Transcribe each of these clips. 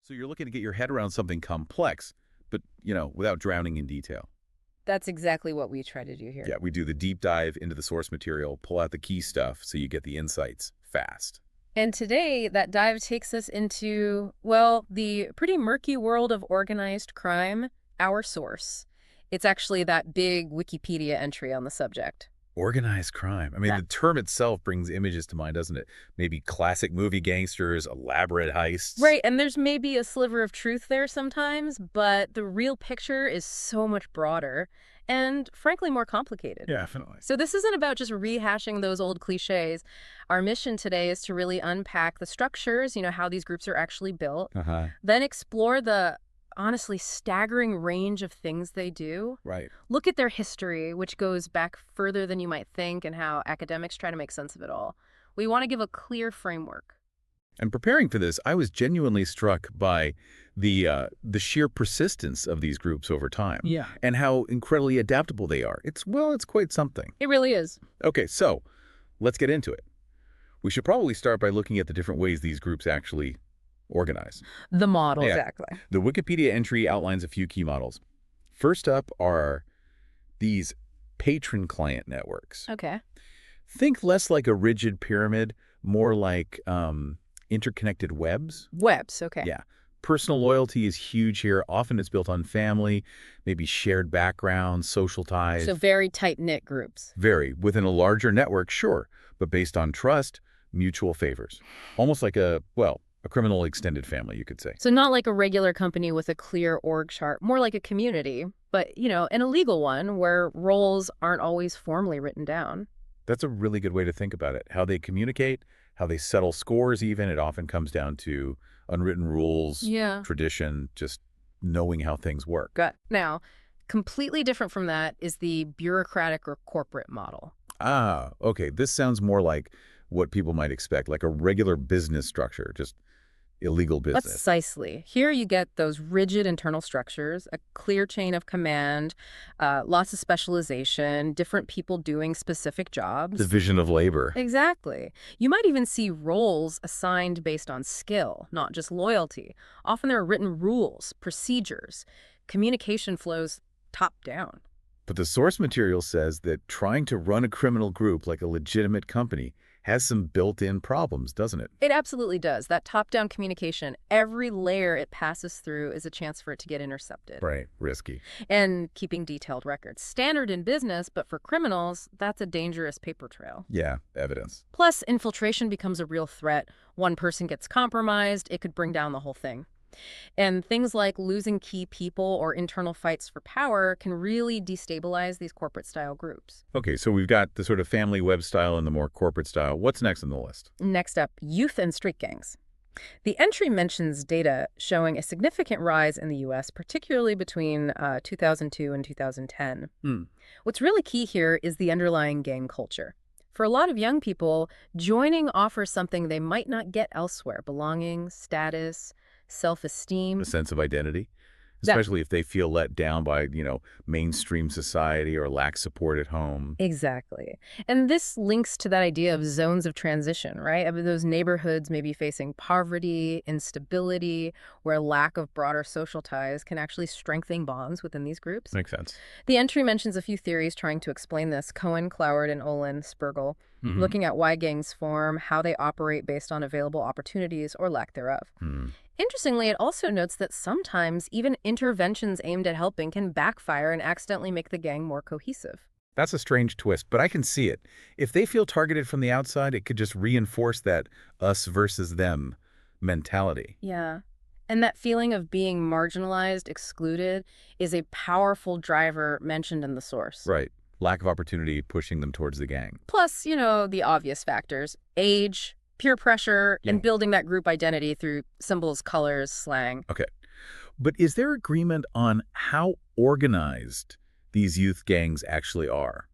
So you're looking to get your head around something complex, but, without drowning in detail. That's exactly what we try to do here. Yeah, we do the deep dive into the source material, pull out the key stuff so you get the insights fast. And today, that dive takes us into, well, the pretty murky world of organized crime, our source. It's actually that big Wikipedia entry on the subject. Organized crime. I mean, Yeah. the term itself brings images to mind, doesn't it? Maybe classic movie gangsters, elaborate heists. Right, and there's maybe a sliver of truth there sometimes, but the real picture is so much broader and, frankly, more complicated. Yeah, definitely. So this isn't about just rehashing those old cliches. Our mission today is to really unpack the structures, how these groups are actually built, Uh-huh. then explore the honestly staggering range of things they do. Right. Look at their history, which goes back further than you might think, and how academics try to make sense of it all. We want to give a clear framework. And preparing for this, I was genuinely struck by the sheer persistence of these groups over time. Yeah. And how incredibly adaptable they are. It's quite something. It really is. Okay, so let's get into it. We should probably start by looking at the different ways these groups actually organize. The model. Yeah. Exactly. The Wikipedia entry outlines a few key models. First up are these patron-client networks. Okay. Think less like a rigid pyramid, more like interconnected webs. Webs. Okay. Yeah. Personal loyalty is huge here. Often it's built on family, maybe shared backgrounds, social ties. So very tight-knit groups. Very. Within a larger network, sure, but based on trust, mutual favors. Almost like a criminal extended family, you could say. So not like a regular company with a clear org chart, more like a community, but, an illegal one where roles aren't always formally written down. That's a really good way to think about it. How they communicate, how they settle scores even. It often comes down to unwritten rules, Yeah. tradition, just knowing how things work. Gut. Now, completely different from that is the bureaucratic or corporate model. Ah, okay. This sounds more like what people might expect, like a regular business structure, just illegal business. Precisely. Here you get those rigid internal structures, a clear chain of command, lots of specialization, different people doing specific jobs. Division of labor. Exactly. You might even see roles assigned based on skill, not just loyalty. Often there are written rules, procedures, communication flows top down. But the source material says that trying to run a criminal group like a legitimate company has some built-in problems, doesn't it? It absolutely does. That top-down communication, every layer it passes through is a chance for it to get intercepted. Right. Risky. And keeping detailed records. Standard in business, but for criminals, that's a dangerous paper trail. Yeah, evidence. Plus, infiltration becomes a real threat. One person gets compromised, it could bring down the whole thing. And things like losing key people or internal fights for power can really destabilize these corporate-style groups. Okay, so we've got the sort of family web style and the more corporate style. What's next on the list? Next up, youth and street gangs. The entry mentions data showing a significant rise in the U.S., particularly between 2002 and 2010. What's really key here is the underlying gang culture. For a lot of young people, joining offers something they might not get elsewhere: belonging, status, self-esteem. A sense of identity, That- especially if they feel let down by, mainstream society or lack support at home. Exactly. And this links to that idea of zones of transition, right? I mean, those neighborhoods may be facing poverty, instability, where lack of broader social ties can actually strengthen bonds within these groups. Makes sense. The entry mentions a few theories trying to explain this: Cohen, Cloward, and Olin, Spergel, looking at why gangs form, how they operate based on available opportunities or lack thereof. Interestingly, it also notes that sometimes even interventions aimed at helping can backfire and accidentally make the gang more cohesive. That's a strange twist, but I can see it. If they feel targeted from the outside, it could just reinforce that us versus them mentality. Yeah. And that feeling of being marginalized, excluded, is a powerful driver mentioned in the source. Right. Lack of opportunity pushing them towards the gang. Plus, the obvious factors: age, peer pressure, and building that group identity through symbols, colors, slang. Okay. But is there agreement on how organized these youth gangs actually are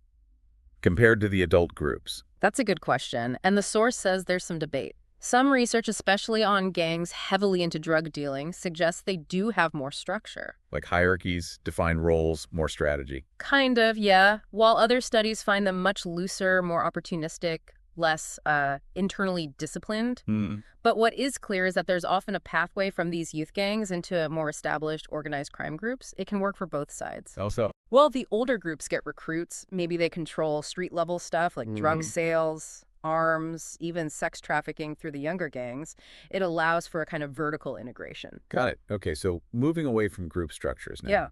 compared to the adult groups? That's a good question, and the source says there's some debate. Some research, especially on gangs heavily into drug dealing, suggests they do have more structure. Like hierarchies, defined roles, more strategy. Kind of, yeah. While other studies find them much looser, more opportunistic, less internally disciplined. Hmm. But what is clear is that there's often a pathway from these youth gangs into more established organized crime groups. It can work for both sides. Also. Well, the older groups get recruits. Maybe they control street-level stuff like drug sales, arms, even sex trafficking through the younger gangs. It allows for a kind of vertical integration. Got it. Okay, so moving away from group structures now. Yeah.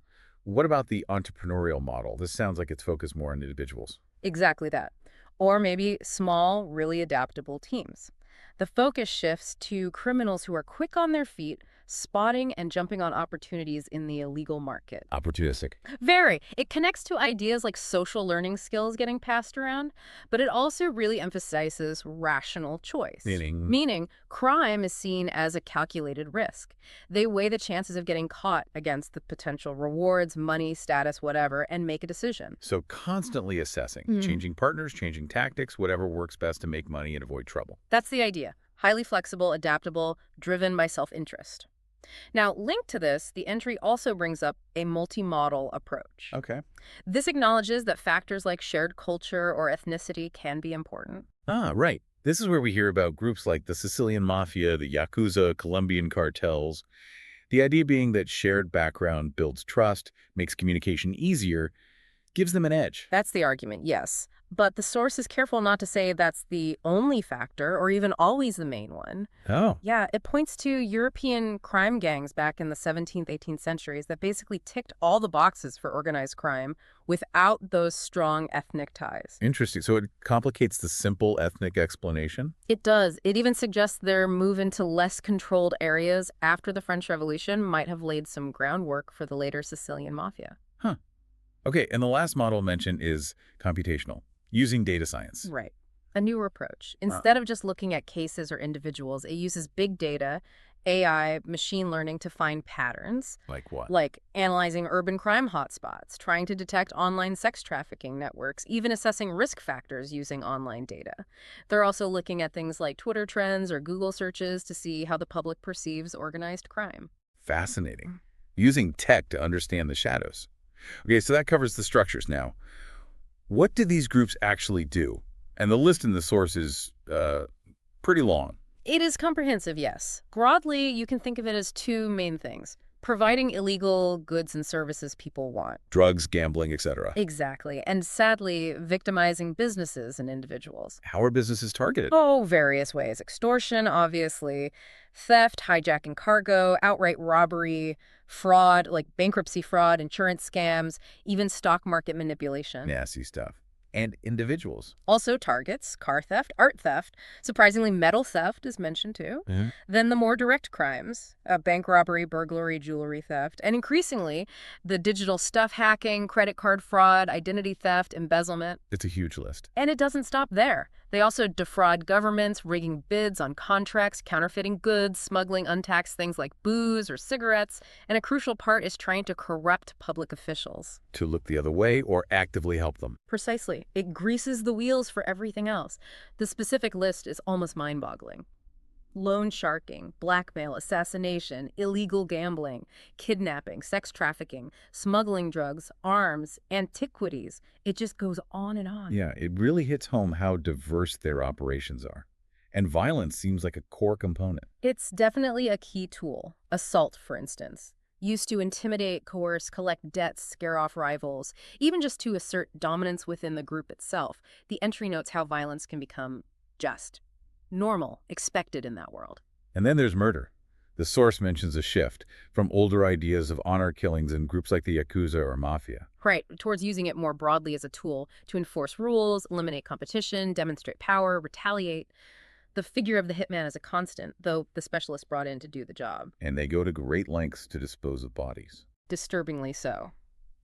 What about the entrepreneurial model? This sounds like it's focused more on individuals. Exactly that. Or maybe small, really adaptable teams. The focus shifts to criminals who are quick on their feet, spotting and jumping on opportunities in the illegal market. Opportunistic. Very. It connects to ideas like social learning skills getting passed around, but it also really emphasizes rational choice. Meaning, crime is seen as a calculated risk. They weigh the chances of getting caught against the potential rewards, money, status, whatever, and make a decision. So constantly assessing, changing partners, changing tactics, whatever works best to make money and avoid trouble. That's the idea. Highly flexible, adaptable, driven by self-interest. Now, linked to this, the entry also brings up a multi-model approach. Okay. This acknowledges that factors like shared culture or ethnicity can be important. Ah, right. This is where we hear about groups like the Sicilian Mafia, the Yakuza, Colombian cartels. The idea being that shared background builds trust, makes communication easier, gives them an edge. That's the argument, yes. But the source is careful not to say that's the only factor or even always the main one. Oh. Yeah, it points to European crime gangs back in the 17th, 18th centuries that basically ticked all the boxes for organized crime without those strong ethnic ties. Interesting. So it complicates the simple ethnic explanation? It does. It even suggests their move into less controlled areas after the French Revolution might have laid some groundwork for the later Sicilian Mafia. Huh. Okay, and the last model mentioned is computational, using data science. Right. A newer approach. Instead of just looking at cases or individuals, it uses big data, AI, machine learning to find patterns. Like what? Like analyzing urban crime hotspots, trying to detect online sex trafficking networks, even assessing risk factors using online data. They're also looking at things like Twitter trends or Google searches to see how the public perceives organized crime. Fascinating. Using tech to understand the shadows. Okay, so that covers the structures now. What do these groups actually do? And the list in the source is pretty long. It is comprehensive, yes. Broadly, you can think of it as two main things. Providing illegal goods and services people want. Drugs, gambling, etc. Exactly. And sadly, victimizing businesses and individuals. How are businesses targeted? Oh, various ways. Extortion, obviously. Theft, hijacking cargo, outright robbery, fraud, like bankruptcy fraud, insurance scams, even stock market manipulation. Nasty stuff. And individuals. Also targets, car theft, art theft. Surprisingly, metal theft is mentioned too. Then the more direct crimes, bank robbery, burglary, jewelry theft. And increasingly, the digital stuff hacking, credit card fraud, identity theft, embezzlement. It's a huge list. And it doesn't stop there. They also defraud governments, rigging bids on contracts, counterfeiting goods, smuggling untaxed things like booze or cigarettes, and a crucial part is trying to corrupt public officials. To look the other way or actively help them. Precisely. It greases the wheels for everything else. The specific list is almost mind-boggling. Loan sharking, blackmail, assassination, illegal gambling, kidnapping, sex trafficking, smuggling drugs, arms, antiquities. It just goes on and on. Yeah, it really hits home how diverse their operations are. And violence seems like a core component. It's definitely a key tool. Assault, for instance. Used to intimidate, coerce, collect debts, scare off rivals, even just to assert dominance within the group itself. The entry notes how violence can become just normal, expected in that world. And then there's murder. The source mentions a shift from older ideas of honor killings in groups like the Yakuza or Mafia. Right, towards using it more broadly as a tool to enforce rules, eliminate competition, demonstrate power, retaliate. The figure of the hitman is a constant, though the specialist brought in to do the job. And they go to great lengths to dispose of bodies. Disturbingly so.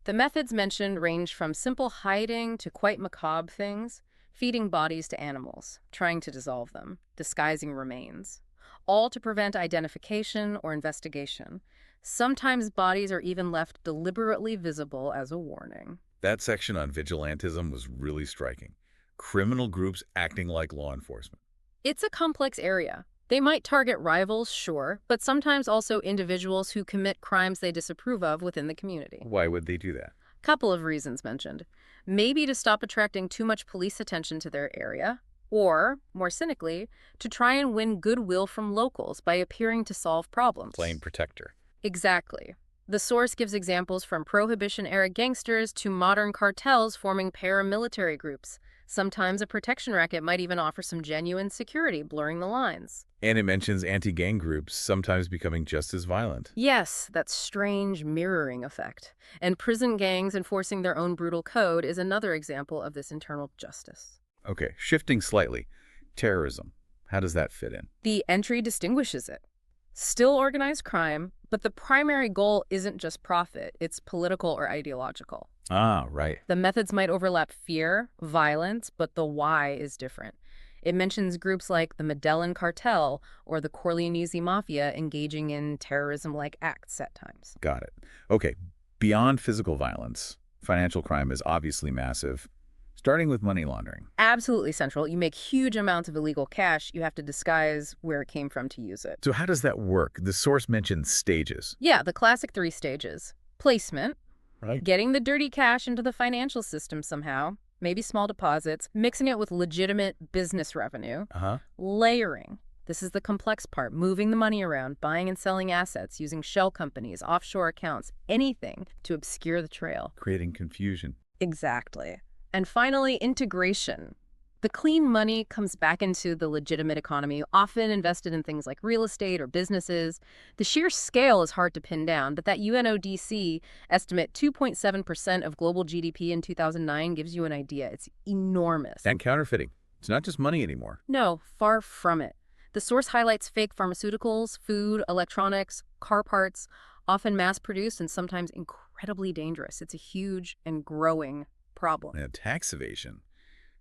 The methods mentioned range from simple hiding to quite macabre things. Feeding bodies to animals, trying to dissolve them, disguising remains, all to prevent identification or investigation. Sometimes bodies are even left deliberately visible as a warning. That section on vigilantism was really striking. Criminal groups acting like law enforcement. It's a complex area. They might target rivals, sure, but sometimes also individuals who commit crimes they disapprove of within the community. Why would they do that? Couple of reasons mentioned. Maybe to stop attracting too much police attention to their area. Or, more cynically, to try and win goodwill from locals by appearing to solve problems. Plain protector. Exactly. The source gives examples from Prohibition-era gangsters to modern cartels forming paramilitary groups. Sometimes a protection racket might even offer some genuine security, blurring the lines. And it mentions anti-gang groups sometimes becoming just as violent. Yes, that strange mirroring effect. And prison gangs enforcing their own brutal code is another example of this internal justice. Okay, shifting slightly. Terrorism. How does that fit in? The entry distinguishes it. Still organized crime, but the primary goal isn't just profit, it's political or ideological. Ah, right. The methods might overlap fear, violence, but the why is different. It mentions groups like the Medellin Cartel or the Corleonese Mafia engaging in terrorism-like acts at times. Got it. Okay, beyond physical violence, financial crime is obviously massive, starting with money laundering. Absolutely central. You make huge amounts of illegal cash, you have to disguise where it came from to use it. So how does that work? The source mentions stages. Yeah, the classic 3 stages. Placement, Right. getting the dirty cash into the financial system somehow, maybe small deposits, mixing it with legitimate business revenue. Uh-huh. Layering. This is the complex part, moving the money around, buying and selling assets, using shell companies, offshore accounts, anything to obscure the trail. Creating confusion. Exactly. And finally, integration. The clean money comes back into the legitimate economy, often invested in things like real estate or businesses. The sheer scale is hard to pin down, but that UNODC estimate 2.7% of global GDP in 2009 gives you an idea. It's enormous. And counterfeiting. It's not just money anymore. No, far from it. The source highlights fake pharmaceuticals, food, electronics, car parts, often mass-produced and sometimes incredibly dangerous. It's a huge and growing problem. And tax evasion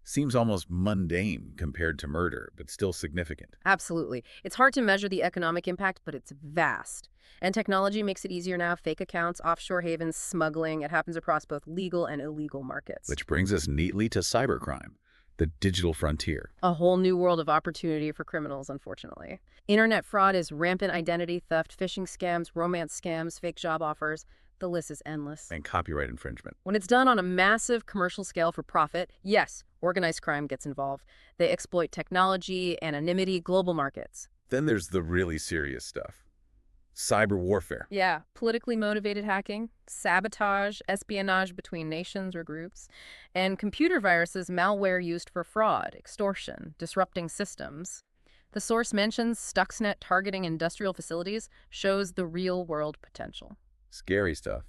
seems almost mundane compared to murder, but still significant. Absolutely. It's hard to measure the economic impact, but it's vast. And technology makes it easier now. Fake accounts, offshore havens, smuggling. It happens across both legal and illegal markets. Which brings us neatly to cybercrime, the digital frontier. A whole new world of opportunity for criminals, unfortunately. Internet fraud is rampant. Identity theft, phishing scams, romance scams, fake job offers. The list is endless. And copyright infringement. When it's done on a massive commercial scale for profit, yes, organized crime gets involved. They exploit technology, anonymity, global markets. Then there's the really serious stuff. Cyber warfare. Yeah, politically motivated hacking, sabotage, espionage between nations or groups, and computer viruses, malware used for fraud, extortion, disrupting systems. The source mentions Stuxnet targeting industrial facilities, shows the real-world potential. Scary stuff.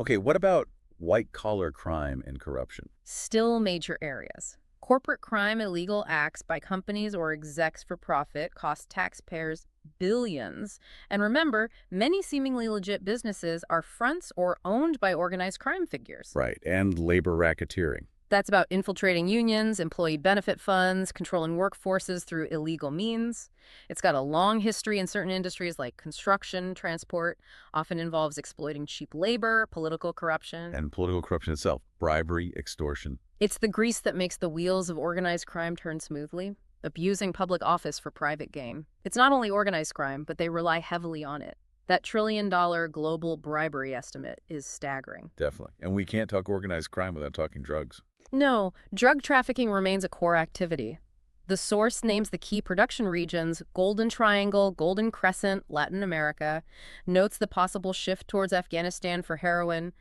Okay, what about white-collar crime and corruption? Still major areas. Corporate crime, illegal acts by companies or execs for profit cost taxpayers billions. And remember, many seemingly legit businesses are fronts or owned by organized crime figures. Right, and labor racketeering. That's about infiltrating unions, employee benefit funds, controlling workforces through illegal means. It's got a long history in certain industries like construction, transport, often involves exploiting cheap labor, political corruption. And political corruption itself. Bribery, extortion. It's the grease that makes the wheels of organized crime turn smoothly, abusing public office for private gain. It's not only organized crime, but they rely heavily on it. That $1 trillion global bribery estimate is staggering. Definitely. And we can't talk organized crime without talking drugs. No, drug trafficking remains a core activity. The source names the key production regions, Golden Triangle, Golden Crescent, Latin America, notes the possible shift towards Afghanistan for heroin,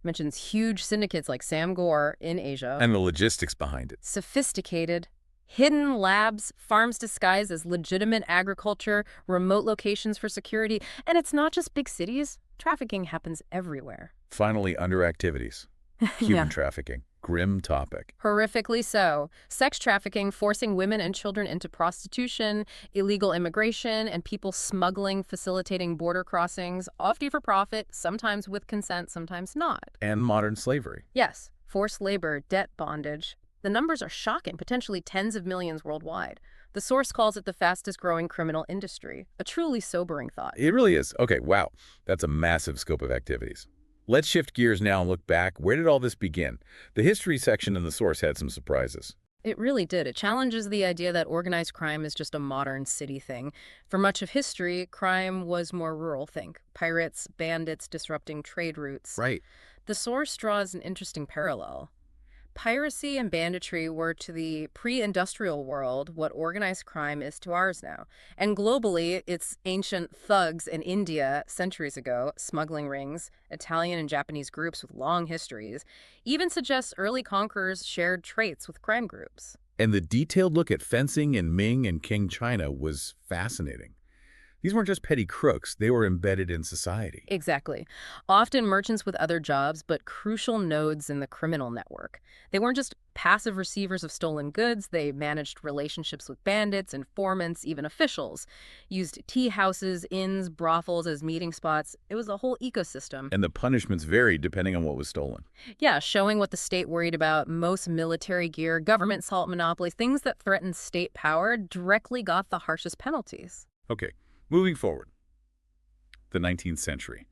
mentions huge syndicates like Sam Gore in Asia. And the logistics behind it. Sophisticated, hidden labs, farms disguised as legitimate agriculture, remote locations for security. And it's not just big cities. Trafficking happens everywhere. Finally, underactivities. Human trafficking. Grim topic. Horrifically so. Sex trafficking, forcing women and children into prostitution, illegal immigration, and people smuggling, facilitating border crossings, often for profit, sometimes with consent, sometimes not. And modern slavery. Yes, forced labor, debt bondage. The numbers are shocking, potentially tens of millions worldwide. The source calls it the fastest growing criminal industry. A truly sobering thought. It really is. Okay, wow. That's a massive scope of activities. Let's shift gears now and look back. Where did all this begin? The history section in the source had some surprises. It really did. It challenges the idea that organized crime is just a modern city thing. For much of history, crime was more rural. Think pirates, bandits disrupting trade routes. Right. The source draws an interesting parallel. Piracy and banditry were to the pre-industrial world what organized crime is to ours now. And globally, it's ancient thugs in India centuries ago, smuggling rings, Italian and Japanese groups with long histories, even suggests early conquerors shared traits with crime groups. And the detailed look at fencing in Ming and Qing China was fascinating. These weren't just petty crooks, they were embedded in society. Exactly. Often merchants with other jobs, but crucial nodes in the criminal network. They weren't just passive receivers of stolen goods, they managed relationships with bandits, informants, even officials, used tea houses, inns, brothels as meeting spots. It was a whole ecosystem. And the punishments varied depending on what was stolen. Yeah, showing what the state worried about. Most military gear, government salt monopolies, things that threatened state power directly got the harshest penalties. Okay, moving forward. The 19th century.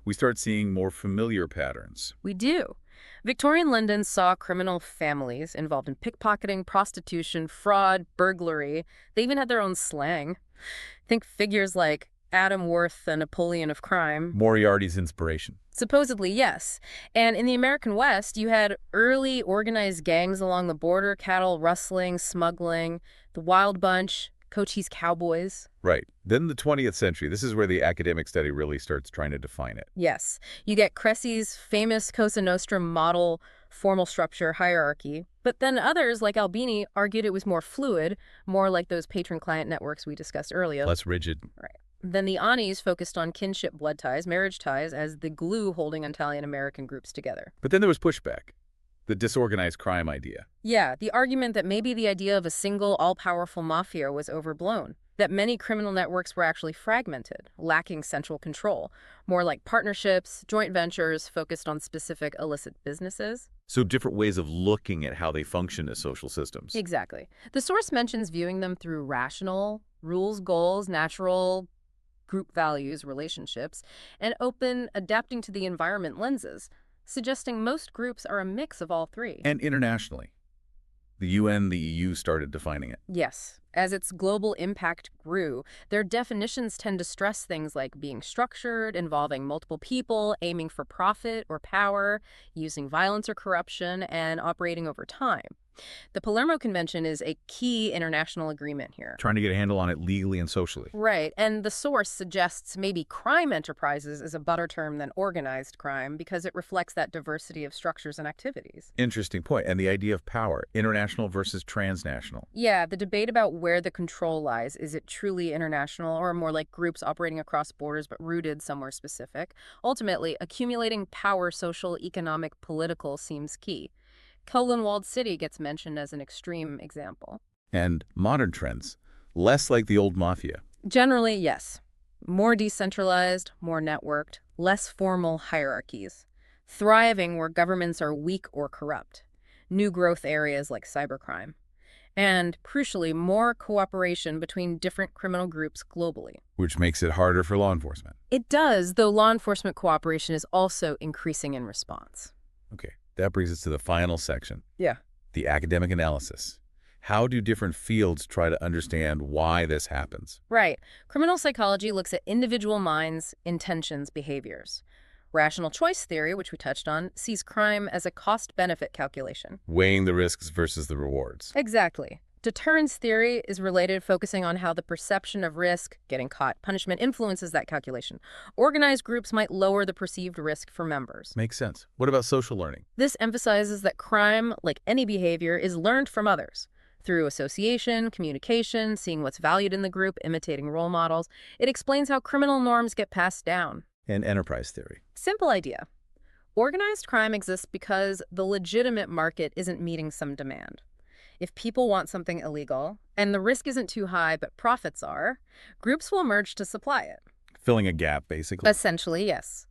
We start seeing more familiar patterns. We do. Victorian London saw criminal families involved in pickpocketing, prostitution, fraud, burglary. They even had their own slang. Think figures like Adam Worth, the Napoleon of crime. Moriarty's inspiration. Supposedly, yes. And in the American West, you had early organized gangs along the border, cattle rustling, smuggling, the Wild Bunch, Cochise Cowboys. Right. Then the 20th century. This is where the academic study really starts trying to define it. Yes. You get Cressy's famous Cosa Nostra model formal structure hierarchy, but then others, like Albini, argued it was more fluid, more like those patron-client networks we discussed earlier. Less rigid. Right. Then the Anis focused on kinship blood ties, marriage ties, as the glue holding Italian-American groups together. But then there was pushback. The disorganized crime idea. Yeah, the argument that maybe the idea of a single, all-powerful mafia was overblown, that many criminal networks were actually fragmented, lacking central control, more like partnerships, joint ventures focused on specific illicit businesses. So different ways of looking at how they function as social systems. Exactly. The source mentions viewing them through rational, rules, goals, natural, group values, relationships, and open, adapting to the environment lenses, suggesting most groups are a mix of all three. And internationally. The UN, the EU started defining it. Yes. As its global impact grew, their definitions tend to stress things like being structured, involving multiple people, aiming for profit or power, using violence or corruption, and operating over time. The Palermo Convention is a key international agreement here. Trying to get a handle on it legally and socially. Right, and the source suggests maybe crime enterprises is a better term than organized crime because it reflects that diversity of structures and activities. Interesting point. And the idea of power, international versus transnational. Yeah, the debate about where the control lies, is it truly international or more like groups operating across borders but rooted somewhere specific? Ultimately, accumulating power, social, economic, political, seems key. Kowloon-walled city gets mentioned as an extreme example. And modern trends, less like the old mafia. Generally, yes. More decentralized, more networked, less formal hierarchies. Thriving where governments are weak or corrupt. New growth areas like cybercrime. And, crucially, more cooperation between different criminal groups globally. Which makes it harder for law enforcement. It does, though law enforcement cooperation is also increasing in response. Okay, that brings us to the final section. Yeah. The academic analysis. How do different fields try to understand why this happens? Right. Criminal psychology looks at individual minds, intentions, behaviors. Rational choice theory, which we touched on, sees crime as a cost-benefit calculation. Weighing the risks versus the rewards. Exactly. Deterrence theory is related, focusing on how the perception of risk, getting caught, punishment influences that calculation. Organized groups might lower the perceived risk for members. Makes sense. What about social learning? This emphasizes that crime, like any behavior, is learned from others. Through association, communication, seeing what's valued in the group, imitating role models. It explains how criminal norms get passed down. And enterprise theory. Simple idea. Organized crime exists because the legitimate market isn't meeting some demand. If people want something illegal, and the risk isn't too high but profits are, groups will merge to supply it. Filling a gap, basically. Essentially, yes.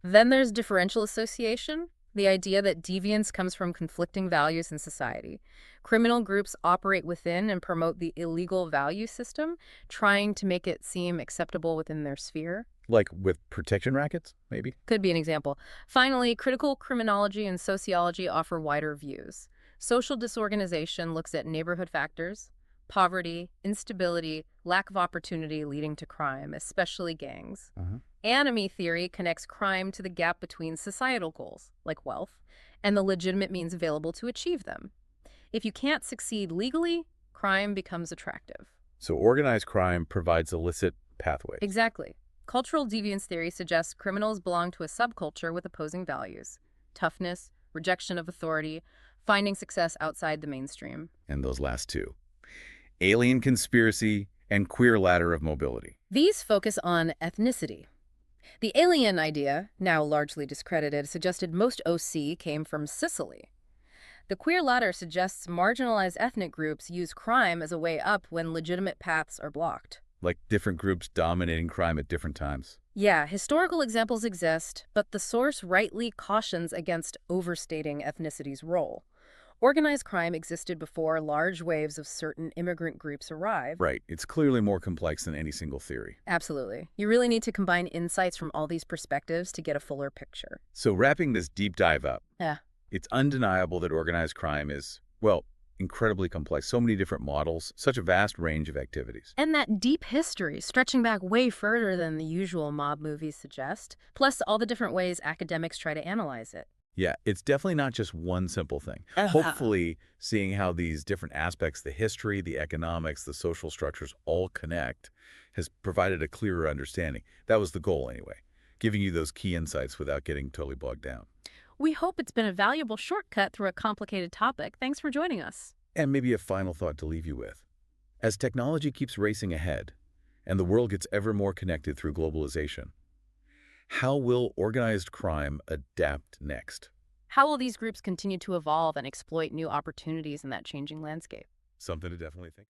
Then there's differential association, the idea that deviance comes from conflicting values in society. Criminal groups operate within and promote the illegal value system, trying to make it seem acceptable within their sphere. Like with protection rackets, maybe? Could be an example. Finally, critical criminology and sociology offer wider views. Social disorganization looks at neighborhood factors, poverty, instability, lack of opportunity leading to crime, especially gangs. Anomie theory connects crime to the gap between societal goals, like wealth, and the legitimate means available to achieve them. If you can't succeed legally, crime becomes attractive. So organized crime provides illicit pathways. Exactly. Cultural deviance theory suggests criminals belong to a subculture with opposing values: toughness, rejection of authority, finding success outside the mainstream. And those last two: alien conspiracy and queer ladder of mobility. These focus on ethnicity. The alien idea, now largely discredited, suggested most OC came from Sicily. The queer ladder suggests marginalized ethnic groups use crime as a way up when legitimate paths are blocked. Like different groups dominating crime at different times. Yeah, historical examples exist, but the source rightly cautions against overstating ethnicity's role. Organized crime existed before large waves of certain immigrant groups arrived. Right. It's clearly more complex than any single theory. Absolutely. You really need to combine insights from all these perspectives to get a fuller picture. So wrapping this deep dive up, Yeah. it's undeniable that organized crime is, well, incredibly complex. So many different models, such a vast range of activities. And that deep history, stretching back way further than the usual mob movies suggest, plus all the different ways academics try to analyze it. Yeah, it's definitely not just one simple thing. Hopefully, seeing how these different aspects, the history, the economics, the social structures all connect has provided a clearer understanding. That was the goal anyway, giving you those key insights without getting totally bogged down. We hope it's been a valuable shortcut through a complicated topic. Thanks for joining us. And maybe a final thought to leave you with. As technology keeps racing ahead and the world gets ever more connected through globalization, how will organized crime adapt next? How will these groups continue to evolve and exploit new opportunities in that changing landscape? Something to definitely think.